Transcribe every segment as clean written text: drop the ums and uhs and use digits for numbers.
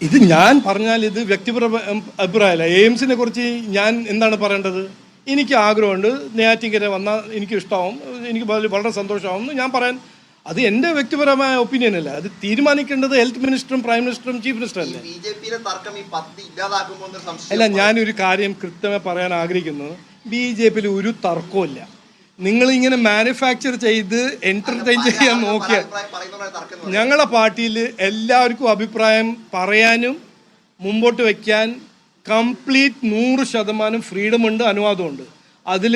ഇത് ഞാൻ പറഞ്ഞാൽ ഇത് വ്യക്തിപരമായ അഭിപ്രായമല്ല. എയിംസിനെ കുറിച്ച് ഞാൻ എന്താണ് പറയേണ്ടത്? എനിക്ക് ആഗ്രഹമുണ്ട്, നെയ്യാറ്റിൻകര വന്നാൽ എനിക്ക് ഇഷ്ടമാവും, എനിക്ക് വളരെ സന്തോഷമാവും ഞാൻ പറയാൻ. അത് എൻ്റെ വ്യക്തിപരമായ ഒപ്പീനിയൻ അല്ല, അത് തീരുമാനിക്കേണ്ടത് ഹെൽത്ത് മിനിസ്റ്ററും പ്രൈം മിനിസ്റ്ററും ചീഫ് മിനിസ്റ്ററും അല്ലേ. അല്ല, ഞാനൊരു കാര്യം കൃത്യമായി പറയാൻ ആഗ്രഹിക്കുന്നു. BJP ഒരു തർക്കമില്ല. നിങ്ങളിങ്ങനെ മാനുഫാക്ചർ ചെയ്ത് എൻ്റർടൈൻ ചെയ്യാൻ നോക്കിയാൽ ഞങ്ങളുടെ പാർട്ടിയിൽ എല്ലാവർക്കും അഭിപ്രായം പറയാനും മുമ്പോട്ട് വയ്ക്കാൻ കംപ്ലീറ്റ് 100% ഫ്രീഡം ഉണ്ട്, അനുവാദമുണ്ട്. അതിൽ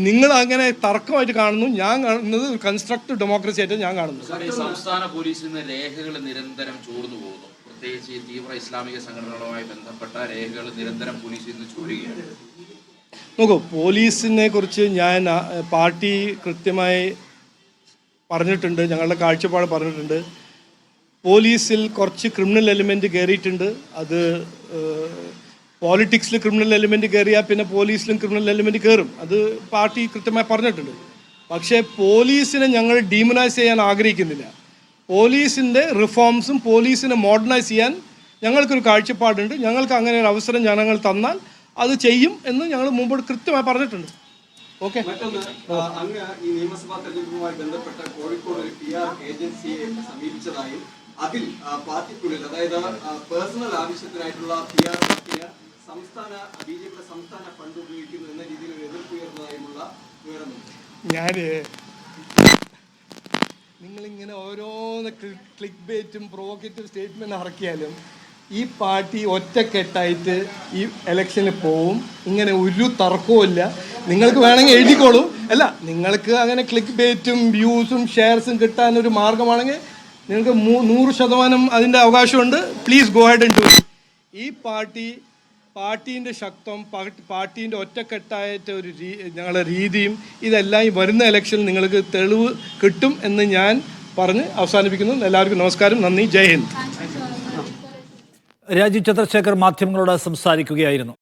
നിങ്ങൾ അങ്ങനെ തർക്കമായിട്ട് കാണുന്നു, ഞാൻ കാണുന്നത് കൺസ്ട്രക്റ്റീവ് ഡെമോക്രസി ആയിട്ട് ഞാൻ കാണുന്നു. സംസ്ഥാന പോലീസിൽ നിന്ന് രേഖകൾ നിരന്തരം ചോർന്നു പോകുന്നു. പ്രത്യേകിച്ച് തീവ്ര ഇസ്ലാമിക സംഘടനകളുമായി ബന്ധപ്പെട്ട രേഖകൾ നിരന്തരം പോലീസിൽ നിന്ന് ചോരുകയാണ്. നോക്കൂ, പോലീസിനെ കുറിച്ച് ഞാൻ പാർട്ടി കൃത്യമായി പറഞ്ഞിട്ടുണ്ട്, ഞങ്ങളുടെ കാഴ്ചപ്പാട് പറഞ്ഞിട്ടുണ്ട്. പോലീസിൽ കുറച്ച് ക്രിമിനൽ എലിമെൻറ്റ് കയറിയിട്ടുണ്ട്. അത് പോളിറ്റിക്സിൽ ക്രിമിനൽ എലിമെൻറ്റ് കയറിയാൽ പിന്നെ പോലീസിലും ക്രിമിനൽ എലിമെൻറ്റ് കയറും. അത് പാർട്ടി കൃത്യമായി പറഞ്ഞിട്ടുണ്ട്. പക്ഷേ പോലീസിനെ ഞങ്ങൾ ഡീമനൈസ് ചെയ്യാൻ ആഗ്രഹിക്കുന്നില്ല. പോലീസിൻ്റെ റിഫോംസും പോലീസിനെ മോഡേണൈസ് ചെയ്യാൻ ഞങ്ങൾക്കൊരു കാഴ്ചപ്പാടുണ്ട്. ഞങ്ങൾക്ക് അങ്ങനെ ഒരു അവസരം ജനങ്ങൾ തന്നാൽ അത് ചെയ്യും എന്ന് ഞങ്ങൾ മുമ്പോട്ട് കൃത്യമായി പറഞ്ഞിട്ടുണ്ട്. ഓക്കെ. അങ്ങ് ഈ നിയമസഭാ തെരഞ്ഞെടുപ്പുമായി ബന്ധപ്പെട്ട കോഴിക്കോട് ഒരു PR ഏജൻസിയെ സമീപിച്ചതായും അതിൽ പാർട്ടിക്കുള്ളിൽ, അതായത് പേഴ്സണൽ ആവശ്യത്തിനായിട്ടുള്ള PR സംസ്ഥാന BJP സംസ്ഥാന ഫണ്ട് ഉപയോഗിക്കുന്നു എന്ന രീതിയിൽ ഒരു എതിർപ്പുയർന്നതായുമുള്ള വിവരമുണ്ട്. നിങ്ങളിങ്ങനെ ഓരോന്ന് ക്ലിക്ക് ബേറ്റും പ്രൊവോക്കേറ്റീവ് സ്റ്റേറ്റ്മെൻറ്റ് ഇറക്കിയാലും ഈ പാർട്ടി ഒറ്റക്കെട്ടായിട്ട് ഈ ഇലക്ഷന് പോവും. ഇങ്ങനെ ഒരു തർക്കവുമില്ല. നിങ്ങൾക്ക് വേണമെങ്കിൽ എഴുതിക്കോളൂ. അല്ല, നിങ്ങൾക്ക് അങ്ങനെ ക്ലിക്ക് ബേറ്റും വ്യൂസും ഷെയർസും കിട്ടാനൊരു മാർഗമാണെങ്കിൽ നിങ്ങൾക്ക് 100% അതിൻ്റെ അവകാശമുണ്ട്. Please go head and do it. ഈ പാർട്ടീൻ്റെ ശക്തം, പാർട്ടീൻ്റെ ഒറ്റക്കെട്ടായിട്ട് ഒരു ഞങ്ങളുടെ രീതിയും ഇതെല്ലാം ഈ വരുന്ന ഇലക്ഷനിൽ നിങ്ങൾക്ക് തെളിവ് കിട്ടും എന്ന് ഞാൻ പറഞ്ഞ് അവസാനിപ്പിക്കുന്നു. എല്ലാവർക്കും നമസ്കാരം, നന്ദി, ജയ് ഹിന്ദ്. രാജീവ് ചന്ദ്രശേഖർ മാധ്യമങ്ങളോട് സംസാരിക്കുകയായിരുന്നു.